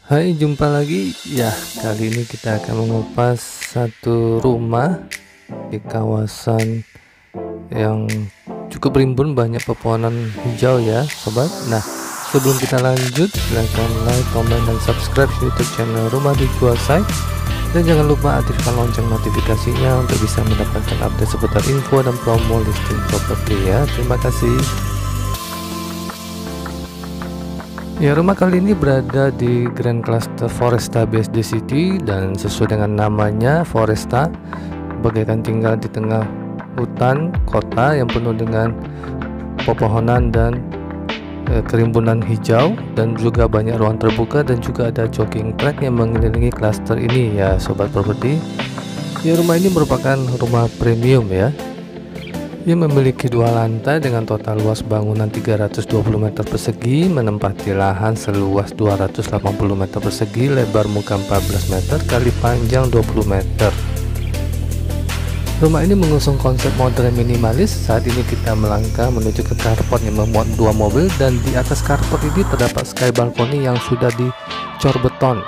Hai, jumpa lagi ya. Kali ini kita akan mengupas satu rumah di kawasan yang cukup rimbun, banyak pepohonan hijau ya sobat. Nah, sebelum kita lanjut, silahkan like, comment, dan subscribe YouTube channel Rumah Dijual Site, dan jangan lupa aktifkan lonceng notifikasinya untuk bisa mendapatkan update seputar info dan promo listing properti ya. Terima kasih. Ya, rumah kali ini berada di Grand Cluster Foresta BSD City, dan sesuai dengan namanya Foresta, bagaikan tinggal di tengah hutan kota yang penuh dengan pepohonan dan kerimbunan hijau, dan juga banyak ruang terbuka, dan juga ada jogging track yang mengelilingi klaster ini ya sobat properti. Ya, rumah ini merupakan rumah premium ya. Ia memiliki 2 lantai dengan total luas bangunan 320 meter persegi, menempati lahan seluas 280 meter persegi, lebar muka 14 meter kali panjang 20 meter. Rumah ini mengusung konsep modern minimalis. Saat ini kita melangkah menuju ke carport yang memuat 2 mobil, dan di atas carport ini terdapat sky balcony yang sudah dicor beton.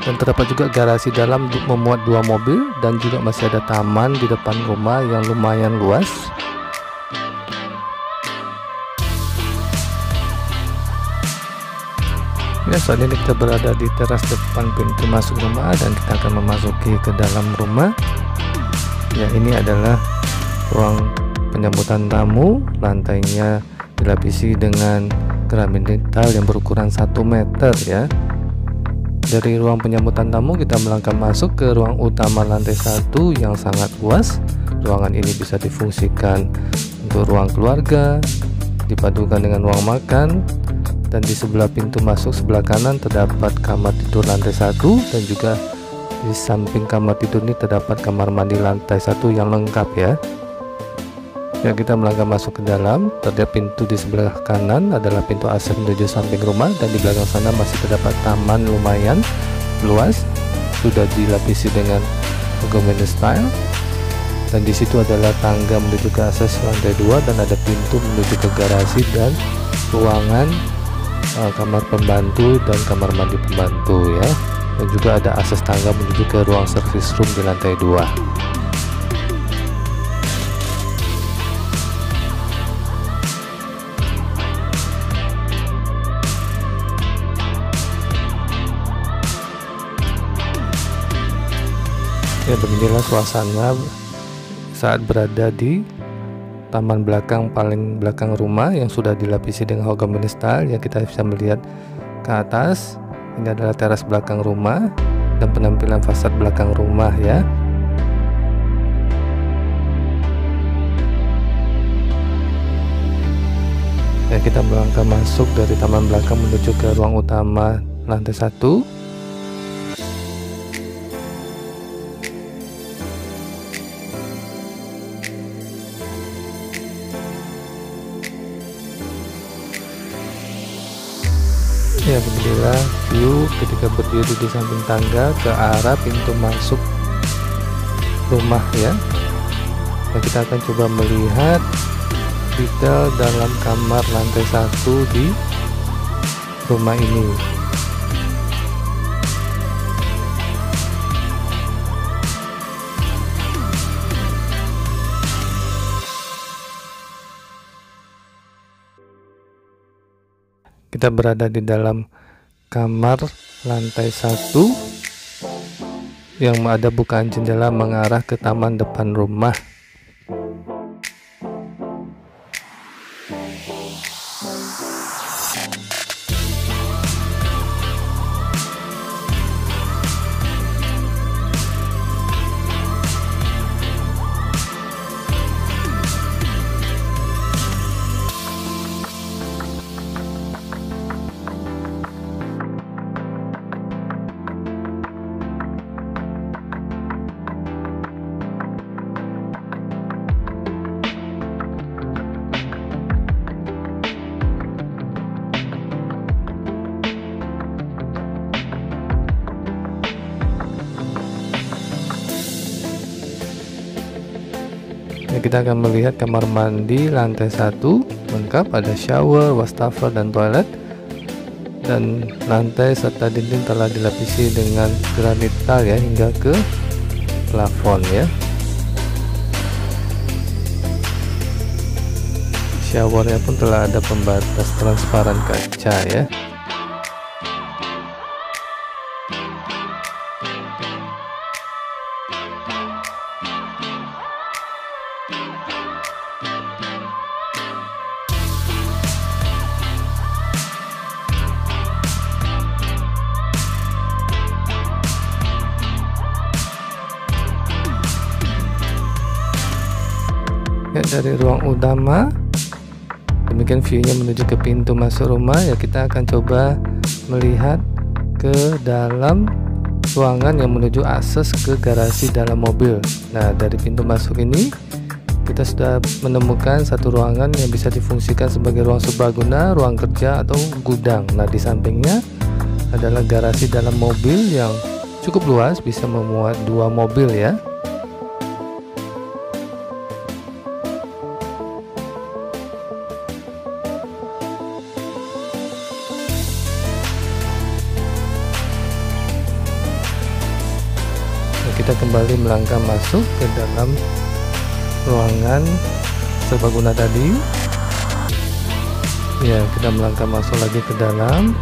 Dan terdapat juga garasi dalam memuat 2 mobil, dan juga masih ada taman di depan rumah yang lumayan luas. Ya, saat ini kita berada di teras depan pintu masuk rumah, dan kita akan memasuki ke dalam rumah. Ya, ini adalah ruang penyambutan tamu. Lantainya dilapisi dengan granit yang berukuran 1 meter ya. Dari ruang penyambutan tamu kita melangkah masuk ke ruang utama lantai 1 yang sangat luas. Ruangan ini bisa difungsikan untuk ruang keluarga, dipadukan dengan ruang makan, dan di sebelah pintu masuk sebelah kanan terdapat kamar tidur lantai 1, dan juga di samping kamar tidur ini terdapat kamar mandi lantai 1 yang lengkap ya. Ya, kita melangkah masuk ke dalam. Terdapat pintu di sebelah kanan adalah pintu asap menuju samping rumah, dan di belakang sana masih terdapat taman lumayan luas, sudah dilapisi dengan Gomez style, dan di situ adalah tangga menuju ke akses lantai 2, dan ada pintu menuju ke garasi dan ruangan kamar pembantu dan kamar mandi pembantu ya, dan juga ada akses tangga menuju ke ruang service room di lantai 2. Ya, beginilah suasana saat berada di taman belakang paling belakang rumah yang sudah dilapisi dengan Gomez style ya. Kita bisa melihat ke atas. Ini adalah teras belakang rumah dan penampilan fasad belakang rumah ya. Ya, kita melangkah masuk dari taman belakang menuju ke ruang utama lantai 1. Ya, beginilah view ketika berdiri di samping tangga ke arah pintu masuk rumah ya. Nah, kita akan coba melihat detail dalam kamar lantai 1 di rumah ini. Kita berada di dalam kamar lantai 1 yang ada bukaan jendela mengarah ke taman depan rumah. Ya, kita akan melihat kamar mandi lantai 1 lengkap, ada shower, wastafel, dan toilet. dan lantai serta dinding telah dilapisi dengan granit tile ya hingga ke plafon ya. Showernya pun telah ada pembatas transparan kaca ya. Ya, dari ruang utama demikian view-nya menuju ke pintu masuk rumah ya. Kita akan coba melihat ke dalam ruangan yang menuju akses ke garasi dalam mobil. Nah, dari pintu masuk ini kita sudah menemukan satu ruangan yang bisa difungsikan sebagai ruang serbaguna, ruang kerja atau gudang. Nah, di sampingnya adalah garasi dalam mobil yang cukup luas, bisa memuat 2 mobil ya. Kita kembali melangkah masuk ke dalam ruangan serbaguna tadi ya. Kita melangkah masuk lagi ke dalam.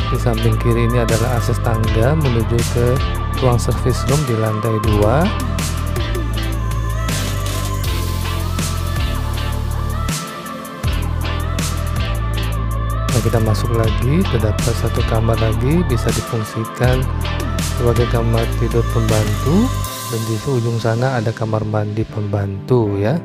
Di samping kiri ini adalah akses tangga menuju ke ruang service room di lantai 2. Nah, kita masuk lagi, terdapat satu kamar lagi bisa difungsikan sebagai kamar tidur pembantu, dan di ujung sana ada kamar mandi pembantu ya.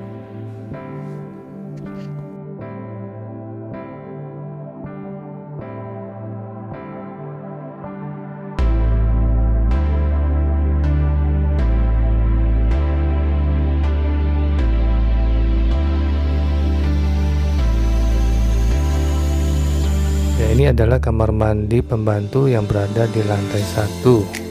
Ya, ini adalah kamar mandi pembantu yang berada di lantai 1.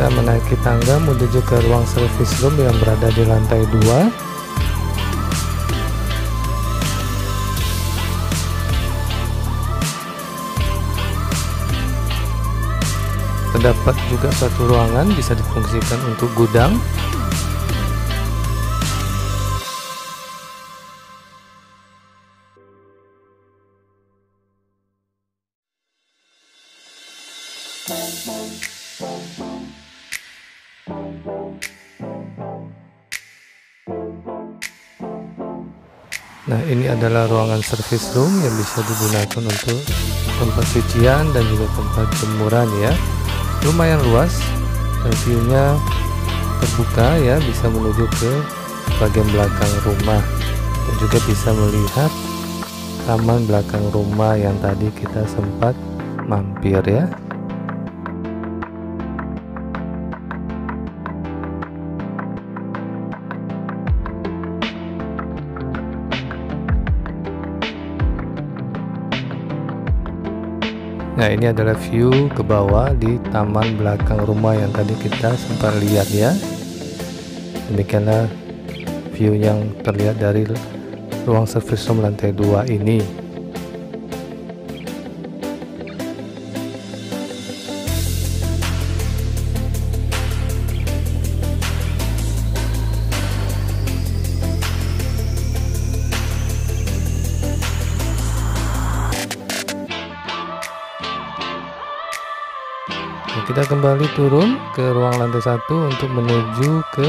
Kita menaiki tangga menuju ke ruang service room yang berada di lantai 2. Terdapat juga satu ruangan bisa difungsikan untuk gudang. Nah, ini adalah ruangan service room yang bisa digunakan untuk tempat cucian dan juga tempat jemuran ya. Lumayan luas dan view-nya terbuka ya, bisa menuju ke bagian belakang rumah dan juga bisa melihat taman belakang rumah yang tadi kita sempat mampir ya. Nah, ini adalah view ke bawah di taman belakang rumah yang tadi kita sempat lihat ya. Demikianlah view yang terlihat dari ruang service room lantai 2 ini. Kita kembali turun ke ruang lantai 1 untuk menuju ke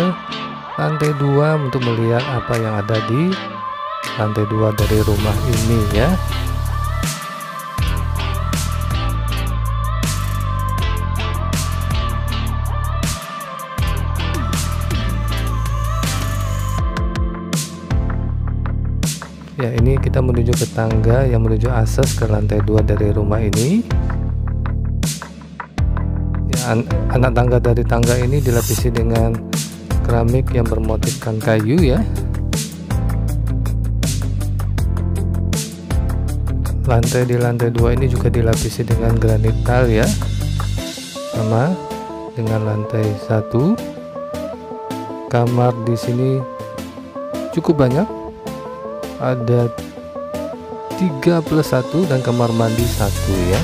lantai 2 untuk melihat apa yang ada di lantai 2 dari rumah ini ya. Ya, ini kita menuju ke tangga yang menuju akses ke lantai 2 dari rumah ini. Anak tangga dari tangga ini dilapisi dengan keramik yang bermotifkan kayu ya. Lantai di lantai 2 ini juga dilapisi dengan granit tile ya, sama dengan lantai 1. Kamar di sini cukup banyak, ada 3 plus 1 dan kamar mandi 1 ya.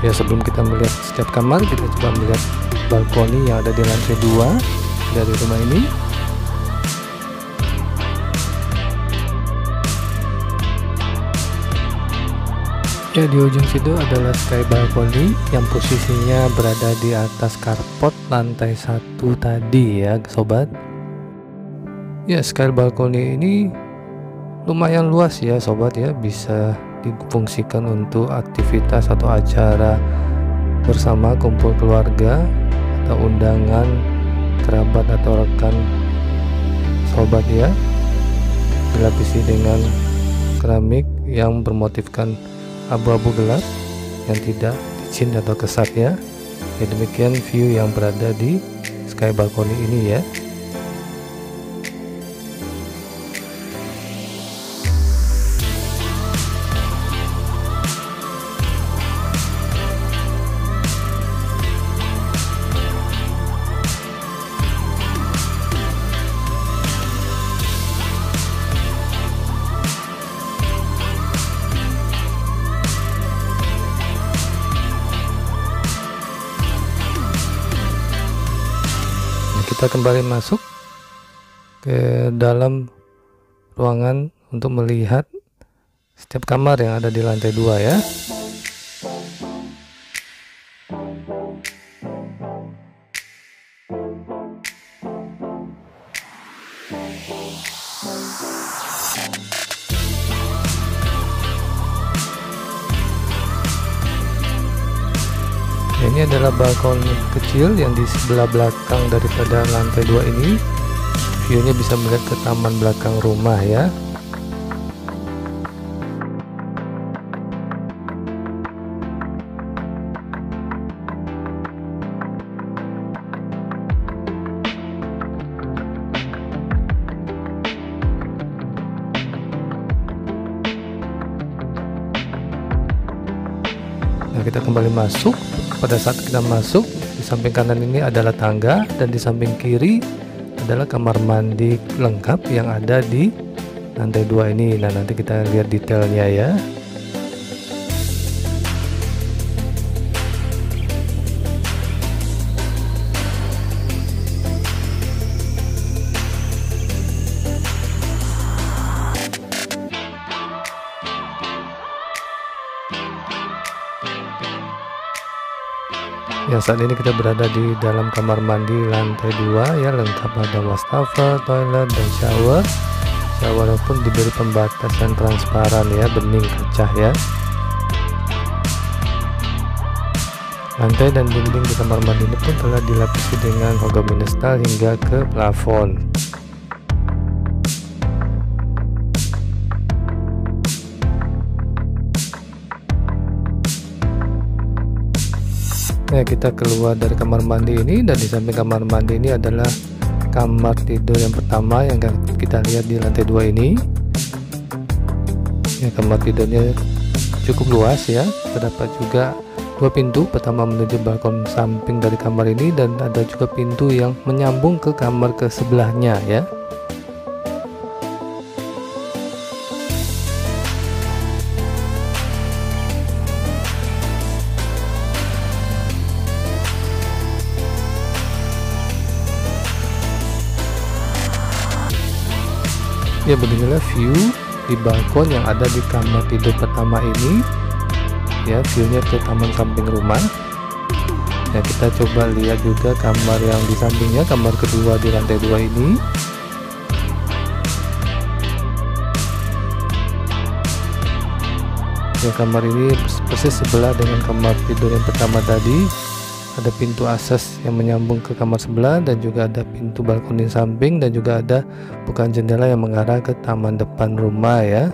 Ya, sebelum kita melihat setiap kamar, kita coba melihat balkoni yang ada di lantai 2 dari rumah ini. Ya, di ujung situ adalah sky balkoni yang posisinya berada di atas carport lantai 1 tadi ya sobat. Ya, sky balkoni ini lumayan luas ya sobat ya, bisa difungsikan untuk aktivitas atau acara bersama, kumpul keluarga atau undangan kerabat atau rekan sobat ya. Dilapisi dengan keramik yang bermotifkan abu-abu gelap yang tidak licin atau kesat ya. Ya, demikian view yang berada di sky balkoni ini ya. Kita kembali masuk ke dalam ruangan untuk melihat setiap kamar yang ada di lantai 2 ya. Ini adalah balkon kecil yang di sebelah belakang daripada lantai 2 ini. View-nya bisa melihat ke taman belakang rumah ya. Nah, kita kembali masuk. Pada saat kita masuk, di samping kanan ini adalah tangga dan di samping kiri adalah kamar mandi lengkap yang ada di lantai 2 ini. Nah, nanti kita lihat detailnya ya. Ya, saat ini kita berada di dalam kamar mandi lantai 2 ya, lengkap ada wastafel, toilet dan shower. Shower pun diberi pembatas yang transparan ya, bening kaca ya. Lantai dan dinding di kamar mandi ini pun telah dilapisi dengan mahogany style hingga ke plafon. Ya, kita keluar dari kamar mandi ini dan di samping kamar mandi ini adalah kamar tidur yang pertama yang kita lihat di lantai 2 ini. Ya, kamar tidurnya cukup luas ya. Terdapat juga 2 pintu, pertama menuju balkon samping dari kamar ini dan ada juga pintu yang menyambung ke kamar ke sebelahnya ya. Ya, beginilah view di balkon yang ada di kamar tidur pertama ini ya, viewnya ke taman samping rumah. Ya, kita coba lihat juga kamar yang di sampingnya, kamar kedua di lantai 2 ini. Ya, kamar ini persis sebelah dengan kamar tidur yang pertama tadi. ada pintu akses yang menyambung ke kamar sebelah, dan juga ada pintu balkoni samping, dan juga ada bukaan jendela yang mengarah ke taman depan rumah ya.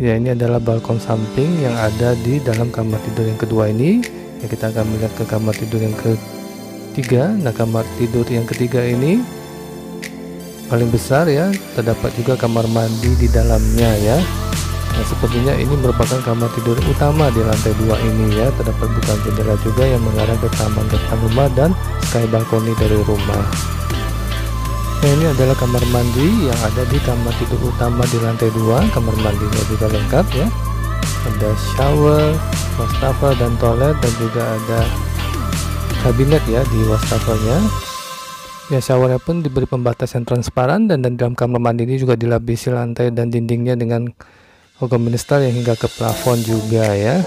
Ya, ini adalah balkon samping yang ada di dalam kamar tidur yang kedua ini. Ya, kita akan melihat ke kamar tidur yang ketiga. Nah, kamar tidur yang ketiga ini paling besar ya. Terdapat juga kamar mandi di dalamnya ya. Nah, sepertinya ini merupakan kamar tidur utama di lantai 2 ini ya. Terdapat bukaan jendela juga yang mengarah ke taman depan rumah dan sky balkoni dari rumah. Nah, ini adalah kamar mandi yang ada di kamar tidur utama di lantai 2. Kamar mandinya juga lengkap ya. Ada shower, wastafel dan toilet, dan juga ada kabinet ya di wastafelnya. Ya, showernya pun diberi pembatas yang transparan, dan dalam kamar mandi ini juga dilapisi lantai dan dindingnya dengan logam minister yang hingga ke plafon juga ya.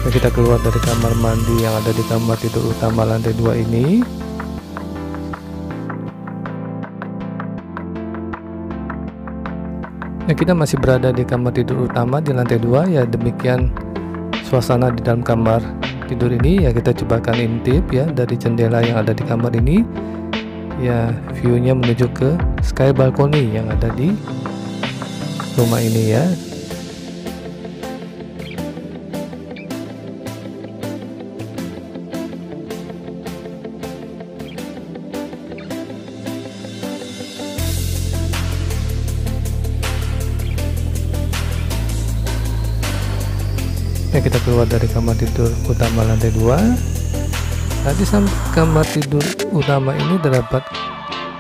Nah, kita keluar dari kamar mandi yang ada di kamar tidur utama lantai 2 ini. Nah, kita masih berada di kamar tidur utama di lantai 2 ya. Demikian suasana di dalam kamar tidur ini ya. Kita coba akan intip ya dari jendela yang ada di kamar ini ya. View-nya menuju ke sky balkoni yang ada di rumah ini ya. Ya, kita keluar dari kamar tidur utama lantai 2. Nah, di samping kamar tidur utama ini terdapat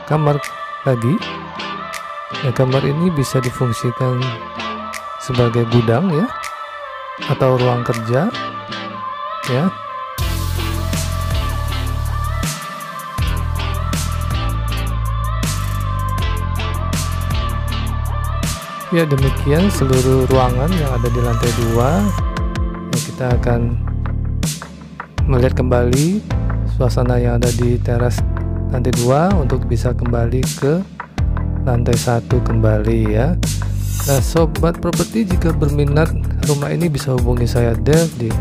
kamar lagi. Ya, kamar ini bisa difungsikan sebagai gudang ya, atau ruang kerja ya. Ya, demikian seluruh ruangan yang ada di lantai 2. Kita akan melihat kembali suasana yang ada di teras lantai 2 untuk bisa kembali ke lantai 1 kembali ya. Nah, sobat properti, jika berminat rumah ini bisa hubungi saya Dev di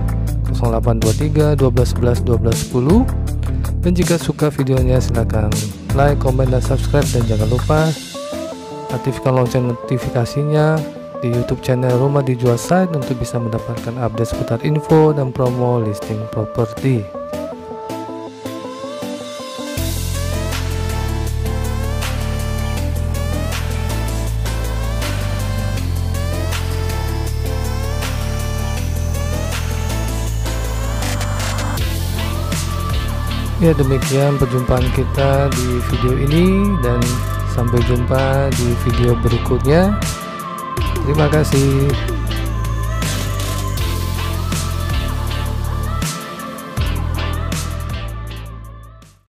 0823 12 11 12 10. Dan jika suka videonya silahkan like, komen, dan subscribe, dan jangan lupa aktifkan lonceng notifikasinya di YouTube channel Rumah Dijual Site untuk bisa mendapatkan update seputar info dan promo listing properti. Ya, demikian perjumpaan kita di video ini, dan sampai jumpa di video berikutnya. Terima kasih.